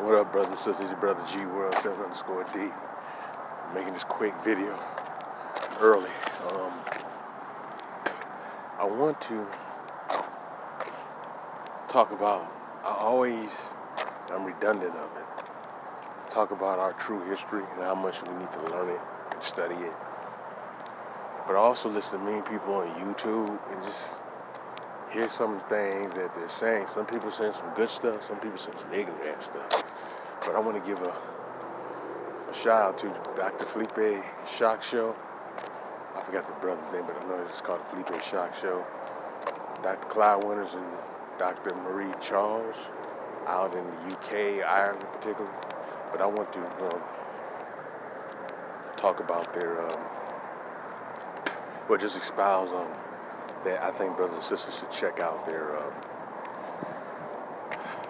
What up, brothers and sisters? Your brother G World 7_D. Making this quick video early. I want to talk about, I'm redundant of it, talk about our true history and how much we need to learn it and study it. But I also listen to many people on YouTube and just hear some of the things that they're saying. Some people saying some good stuff, some people saying some ignorant stuff. But I want to give a shout out to Dr. Felipe Shock Show. I forgot the brother's name, but I know it's called the Felipe Shock Show. Dr. Clyde Winters and Dr. Marie Charles out in the UK, Ireland particularly. But I want to talk about their, just espouse on that. I think brothers and sisters should check out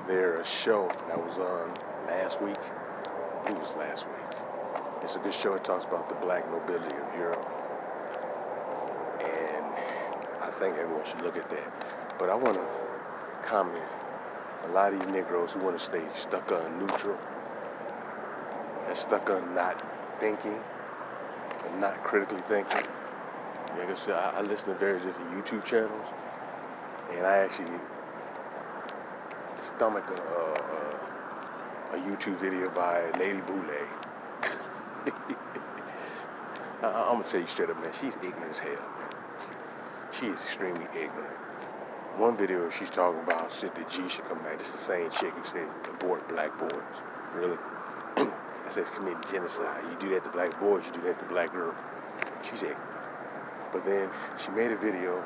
their show that was on last week. It was last week. It's a good show. It talks about the black nobility of Europe. And I think everyone should look at that. But I want to comment. A lot of these Negroes who want to stay stuck on neutral and stuck on not thinking and not critically thinking. Like I said, I listen to various different YouTube channels, and I actually stomach a YouTube video by Lady Boulay. I'm gonna tell you straight up, man, she's ignorant as hell, man. She is extremely ignorant. One video she's talking about shit that G should come back. This is the same chick who said abort black boys. Really? That says committing genocide. You do that to black boys, you do that to black girls. She's ignorant. But then she made a video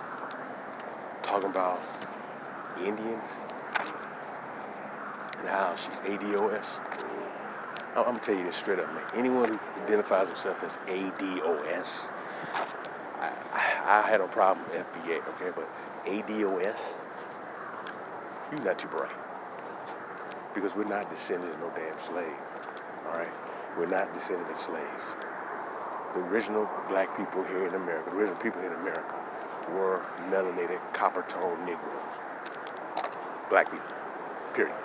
talking about Indians and how she's ADOS. I'm gonna tell you this straight up, man. Anyone who identifies himself as ADOS, I had no problem with FBA, okay, but ADOS, you're not too bright. Because we're not descended of no damn slave, all right? We're not descended of slaves. The original black people here in America, the original people here in America were melanated, copper-toned Negroes. Black people, period.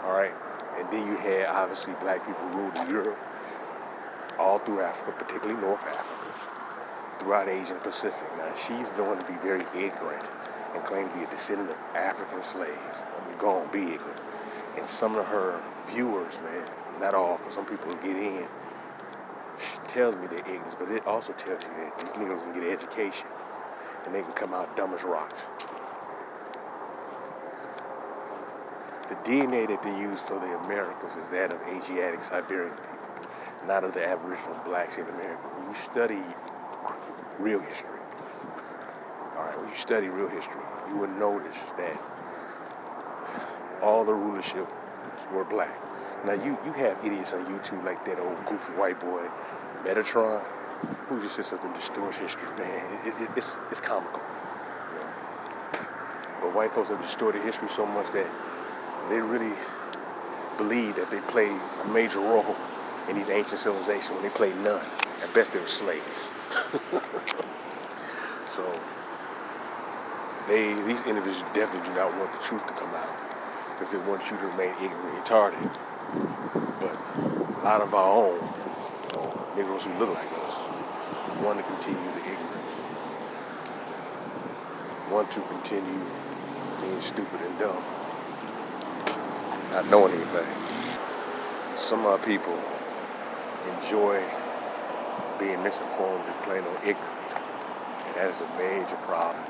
All right? And then you had, obviously, black people who ruled in Europe, all through Africa, particularly North Africa, throughout Asia and Pacific. Now, she's going to be very ignorant and claim to be a descendant of African slaves. I mean, go on, be ignorant. And some of her viewers, man, not all, but some people who get in, tells me they're ignorant, but it also tells you that these niggas can get an education and they can come out dumb as rocks. The DNA that they use for the Americans is that of Asiatic Siberian people, not of the Aboriginal blacks in America. When you study real history, all right, when you study real history, you will notice that all the rulership were black. Now, you have idiots on YouTube like that old goofy white boy, Metatron, who just sits up and distorts history, man. It's comical. You know? But white folks have distorted history so much that they really believe that they played a major role in these ancient civilizations when they played none. At best, they were slaves. So, these individuals definitely do not want the truth to come out because they want you to remain ignorant and retarded. But a lot of our own Negroes who look like us want to continue the ignorance, want to continue being stupid and dumb, not knowing anything. Some of our people enjoy being misinformed, just plain old ignorant. And that is a major problem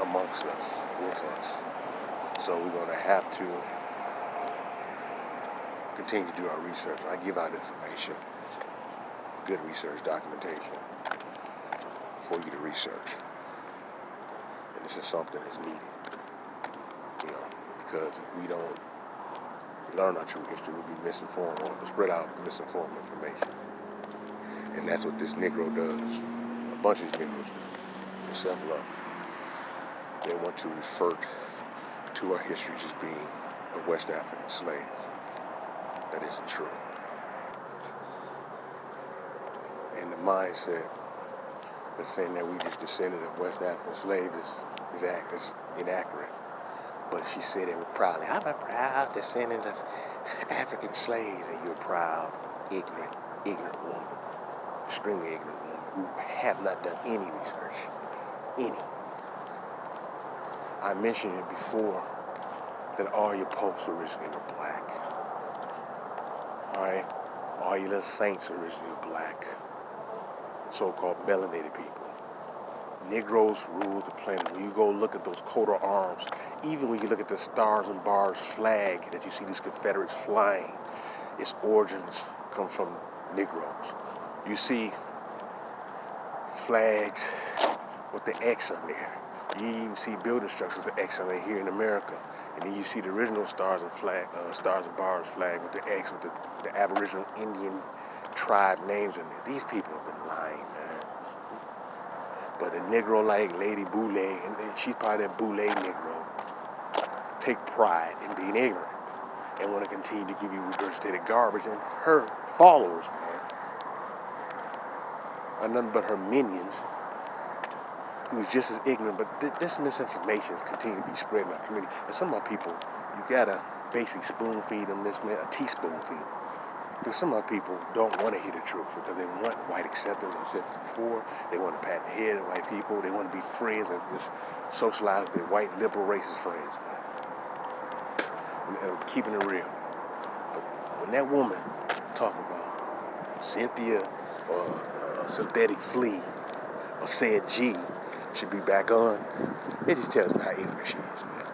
amongst us, with us. So we're going to have to continue to do our research. I give out information, good research documentation for you to research. And this is something that's needed, because if we don't learn our true history, we'll be misinformed or spread out misinformed information. And that's what this Negro does. A bunch of these Negroes do. They self-love. They want to refer to our history as being of West African slaves. That isn't true. And the mindset that's saying that we just descended of West African slaves is inaccurate. But she said it proudly. I'm a proud descendant of African slaves. And you're a proud, ignorant woman. Extremely ignorant woman who have not done any research. Any. I mentioned it before that all your popes originally were black. Alright? All your little saints originally were black. So-called melanated people. Negroes ruled the planet. When you go look at those coat of arms, even when you look at the stars and bars flag that you see these Confederates flying, its origins come from Negroes. You see flags with the X on there. You even see building structures with the X on there here in America. And then you see the original stars and bars flag with the X with the Aboriginal Indian tribe names in there. These people have been lying, man. But a Negro like Lady Boule, and she's probably that Boule Negro, take pride in being ignorant and want to continue to give you regurgitated garbage. And her followers, man, are nothing but her minions, who's just as ignorant. But this misinformation is continuing to be spread in our community. And some of our people, you gotta basically spoon feed them this, man, a teaspoon feed them. Because some of our people don't want to hear the truth because they want white acceptance. I said this before. They want to pat the head of white people. They want to be friends and just socialize with their white liberal racist friends, man. And I'm keeping it real. But when that woman talking about Cynthia or Synthetic Flea or Said G should be back on, it just tells me how ignorant she is, man.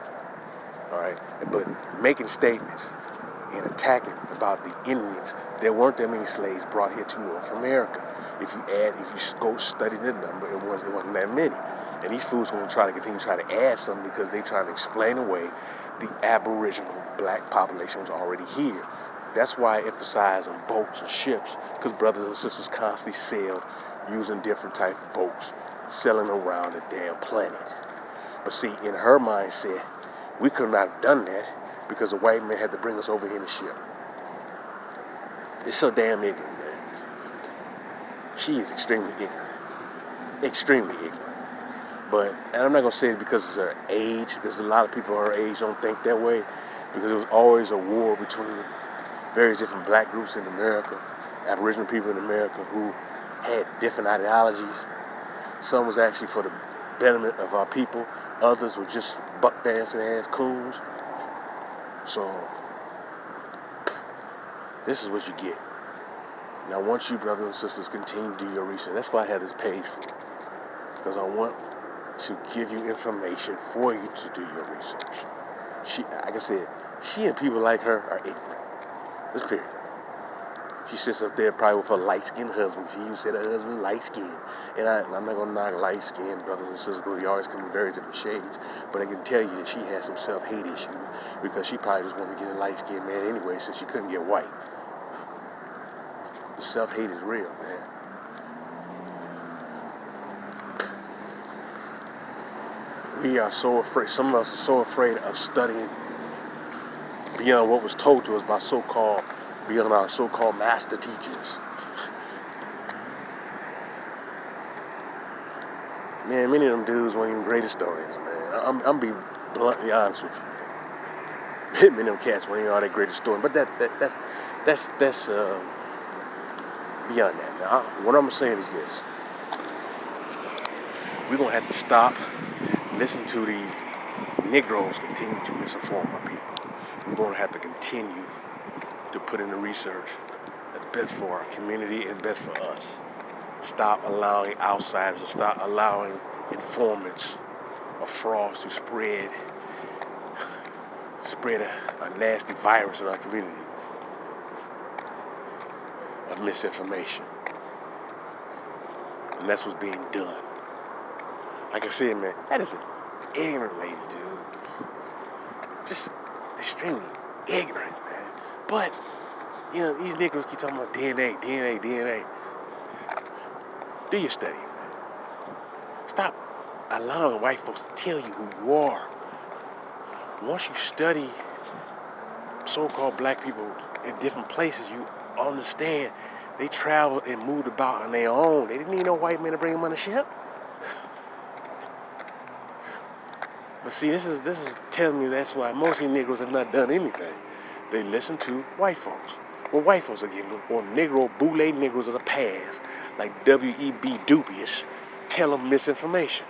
All right? But making statements and attacking about the Indians, there weren't that many slaves brought here to North America. If you go study the number, it wasn't that many. And these fools are going to continue to add something because they're trying to explain away the Aboriginal black population was already here. That's why I emphasize on boats and ships, because brothers and sisters constantly sailed using different type of boats, sailing around the damn planet. But see, in her mindset, we could not have done that because the white man had to bring us over here in a ship. It's so damn ignorant, man. She is extremely ignorant. Extremely ignorant. And I'm not going to say it because it's her age, because a lot of people her age don't think that way, because it was always a war between various different black groups in America, Aboriginal people in America who had different ideologies. Some was actually for the betterment of our people. Others were just buck dancing ass coons. So, this is what you get. Now, once you brothers and sisters continue to do your research, that's why I have this page for, because I want to give you information for you to do your research. She, like I said, she and people like her are ignorant. This period. She sits up there probably with her light-skinned husband. She even said her husband was light-skinned. And I'm not going to knock light-skinned brothers and sisters because we always come in very different shades. But I can tell you that she has some self-hate issues because she probably just wanted to get a light-skinned man anyway since she couldn't get white. The self-hate is real, man. We are so afraid, some of us are so afraid of studying beyond what was told to us by beyond our so-called master teachers. Man, many of them dudes weren't even great historians, man. I'm be bluntly honest with you, man. Many of them cats weren't even all that great historians, but that's beyond that. Now, what I'm saying is this: we're gonna have to stop listening to these Negroes continue to misinform our people. We're gonna have to continue to put in the research that's best for our community and best for us. Stop allowing outsiders, stop allowing informants or frauds to spread a nasty virus in our community of misinformation. And that's what's being done. Like I said, man, that is an ignorant lady, dude. Just extremely ignorant, man. But, you know, these Negroes keep talking about DNA. Do your study, man. Stop allowing white folks to tell you who you are. Once you study so-called black people in different places, you understand they traveled and moved about on their own. They didn't need no white man to bring them on a ship. But see, this is telling me that's why most of these Negroes have not done anything. They listen to white folks. Well, white folks again, or Negro, boule Negroes of the past, like W.E.B. Dubious, tell them misinformation.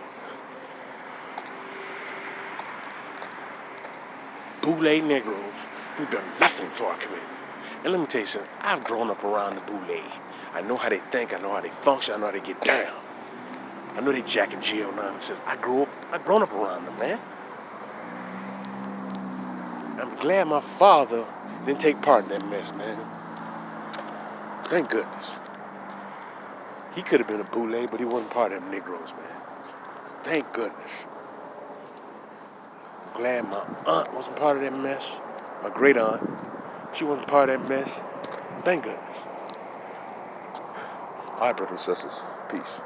Boule Negroes who done nothing for our community. And let me tell you something, I've grown up around the boule. I know how they think, I know how they function, I know how they get down. I know they Jack and Jill nonsense. I've grown up around them, man. I'm glad my father didn't take part in that mess, man. Thank goodness. He could have been a boule, but he wasn't part of them Negroes, man. Thank goodness. I'm glad my aunt wasn't part of that mess. My great aunt, she wasn't part of that mess. Thank goodness. All right, brothers and sisters. Peace.